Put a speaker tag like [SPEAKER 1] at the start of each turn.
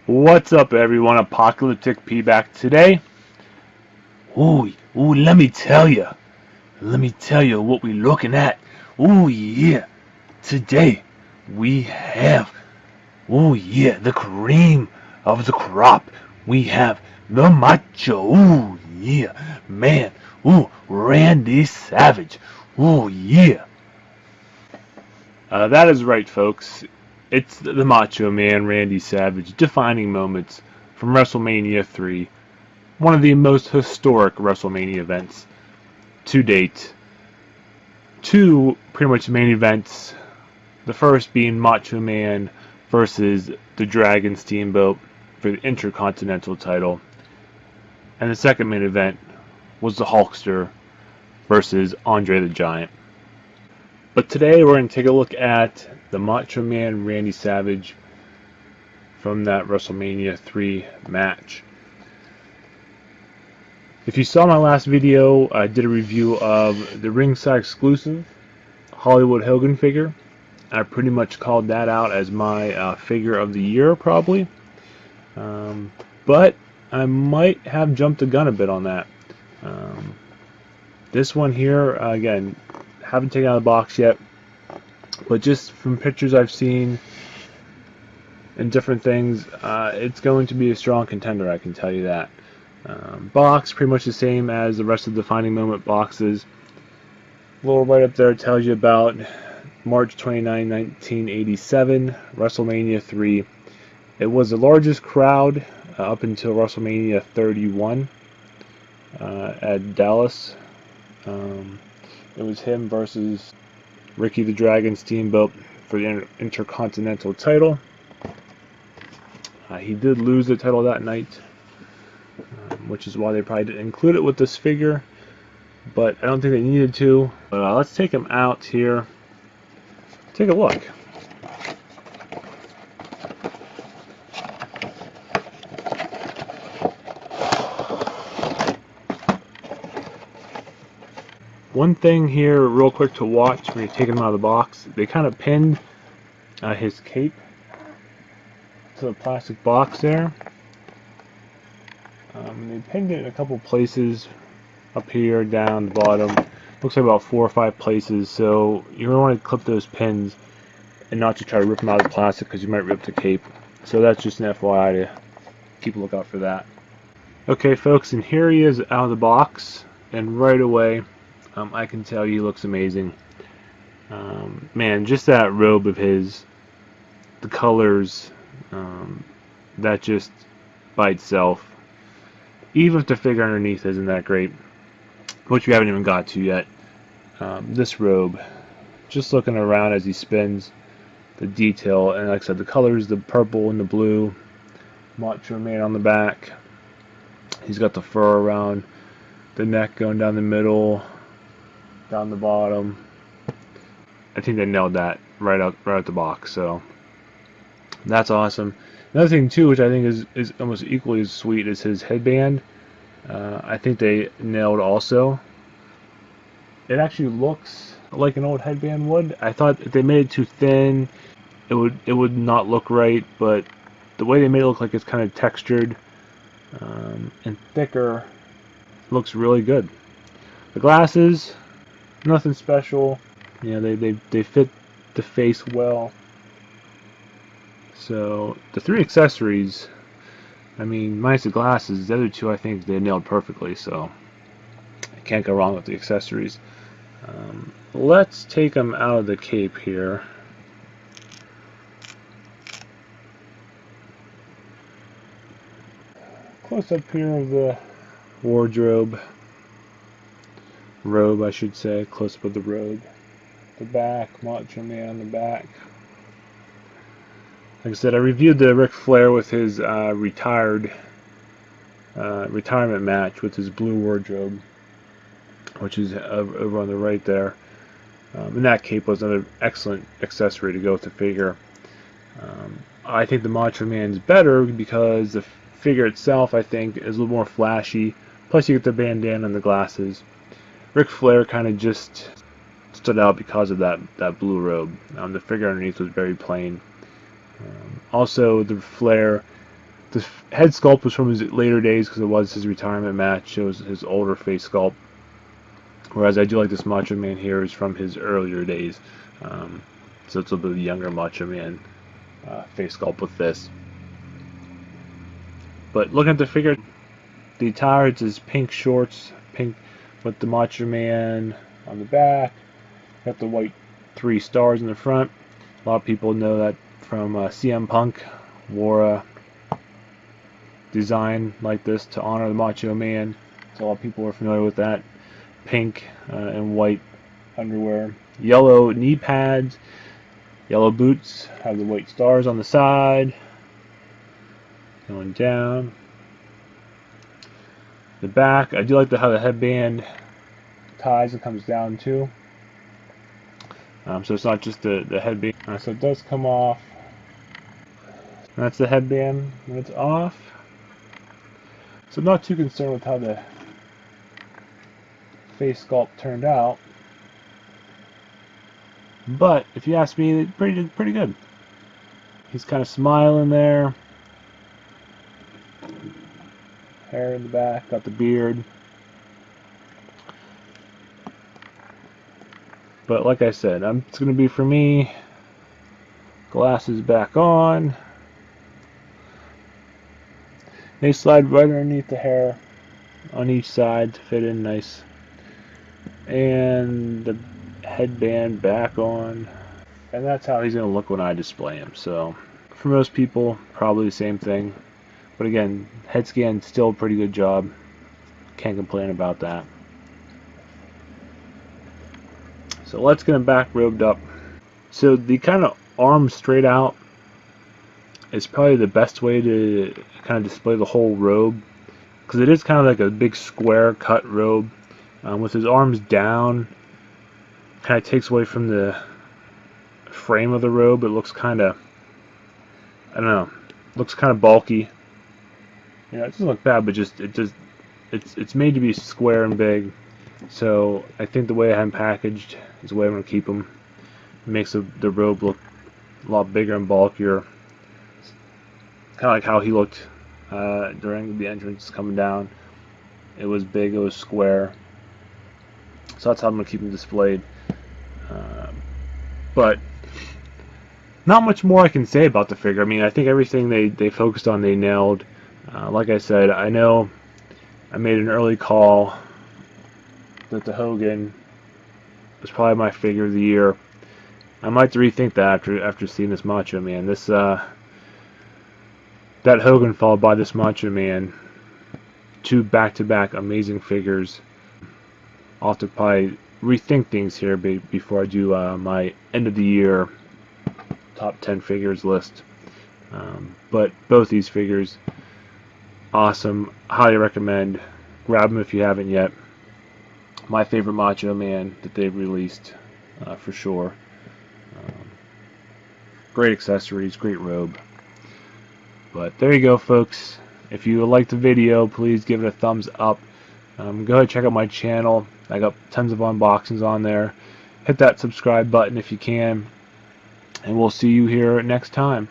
[SPEAKER 1] What's up, everyone? Apocalyptic P back today. Let me tell you. Let me tell you what we're looking at. Ooh, yeah. Today we have, the cream of the crop. We have the Macho. Ooh, yeah. Man. Randy Savage. Ooh, yeah. That is right, folks. It's the Macho Man, Randy Savage, defining moments from WrestleMania 3, one of the most historic WrestleMania events to date. Two pretty much main events, the first being Macho Man versus the Dragon Steamboat for the Intercontinental title, and the second main event was the Hulkster versus Andre the Giant. But today we're going to take a look at the Macho Man Randy Savage from that WrestleMania 3 match. If you saw my last video, I did a review of the ringside exclusive Hollywood Hogan figure. I pretty much called that out as my figure of the year, probably. But I might have jumped the gun a bit on that. This one here, again, haven't taken out of the box yet, but just from pictures I've seen and different things, it's going to be a strong contender, I can tell you that. Box, pretty much the same as the rest of the Defining Moment boxes. A little right up there tells you about March 29, 1987, WrestleMania 3. It was the largest crowd up until WrestleMania 31 at Dallas. It was him versus Ricky the Dragon Steamboat for the Intercontinental title. He did lose the title that night, which is why they probably didn't include it with this figure, but I don't think they needed to. But let's take him out here. Take a look. One thing here real quick to watch when you take him out of the box, they kind of pinned his cape to the plastic box there. They pinned it in a couple places, up here, down, the bottom. Looks like about 4 or 5 places, so you're going to want to clip those pins and not to try to rip them out of the plastic because you might rip the cape. So that's just an FYI to keep a lookout for that. Okay, folks, and here he is out of the box, and right away, I can tell you he looks amazing. Man, just that robe of his, the colors, that just by itself, even if the figure underneath isn't that great, which we haven't even got to yet, this robe, just looking around as he spins, the detail, and like I said, the colors, the purple and the blue, Macho Man on the back, he's got the fur around the neck going down the middle, down the bottom. I think they nailed that right out the box, so that's awesome. Another thing too, which I think is almost equally as sweet, is his headband. I think they nailed also. It actually looks like an old headband would. I thought if they made it too thin, it would not look right, but the way they made it look like it's kind of textured and thicker, looks really good. The glasses, nothing special. You know, they fit the face well. So the 3 accessories, I mean, minus the glasses, the other 2 I think they nailed perfectly. So I can't go wrong with the accessories. Let's take them out of the cape here. Close up here of the wardrobe. Robe, I should say. Close up of the robe. The back, Macho Man on the back. Like I said, I reviewed the Ric Flair with his retirement match with his blue wardrobe, which is over on the right there. And that cape was another excellent accessory to go with the figure. I think the Macho Man's better because the figure itself, I think, is a little more flashy. Plus, you get the bandana and the glasses. Ric Flair kind of just stood out because of that blue robe. The figure underneath was very plain. Also, the Flair The head sculpt was from his later days because it was his retirement match. Shows his older face sculpt. Whereas I do like this Macho Man here is from his earlier days. So it's a little bit younger Macho Man face sculpt with this. But looking at the figure, the attire, it's his pink shorts, pink with the Macho Man on the back. Got the white 3 stars in the front. A lot of people know that from CM Punk wore a design like this to honor the Macho Man. So a lot of people are familiar with that. Pink and white underwear. Yellow knee pads. Yellow boots. Have the white stars on the side. Going down. The back, I do like how the headband ties and comes down too. So it's not just the headband. So it does come off. And that's the headband when it's off. So I'm not too concerned with how the face sculpt turned out. But if you ask me, pretty good. He's kind of smiling there. Hair in the back, got the beard. But like I said, it's going to be for me. Glasses back on. They slide right underneath the hair on each side to fit in nice. And the headband back on. And that's how he's going to look when I display him. So for most people, probably the same thing. But again, head scan still a pretty good job. Can't complain about that. So let's get him back robed up. So the kind of arm straight out is probably the best way to kind of display the whole robe, because it is kind of like a big square cut robe. With his arms down, kind of takes away from the frame of the robe. It looks kind of, I don't know, looks kind of bulky. You know, it doesn't look bad, but it's made to be square and big. So I think the way I have him packaged is the way I'm going to keep him. It makes the robe look a lot bigger and bulkier. Kind of like how he looked during the entrance coming down. It was big, it was square. So that's how I'm going to keep him displayed. But not much more I can say about the figure. I mean, I think everything they focused on, they nailed. Like I said, I know I made an early call that the Hogan was probably my figure of the year. I might rethink that after seeing this Macho Man. That Hogan followed by this Macho Man, 2 back-to-back amazing figures. I'll have to probably rethink things here before I do my end of the year top 10 figures list. But both these figures, awesome. Highly recommend. Grab them if you haven't yet. My favorite Macho Man that they've released, for sure. Great accessories, great robe. But there you go, folks. If you liked the video, please give it a thumbs up. Go ahead and check out my channel. I got tons of unboxings on there. Hit that subscribe button if you can. And we'll see you here next time.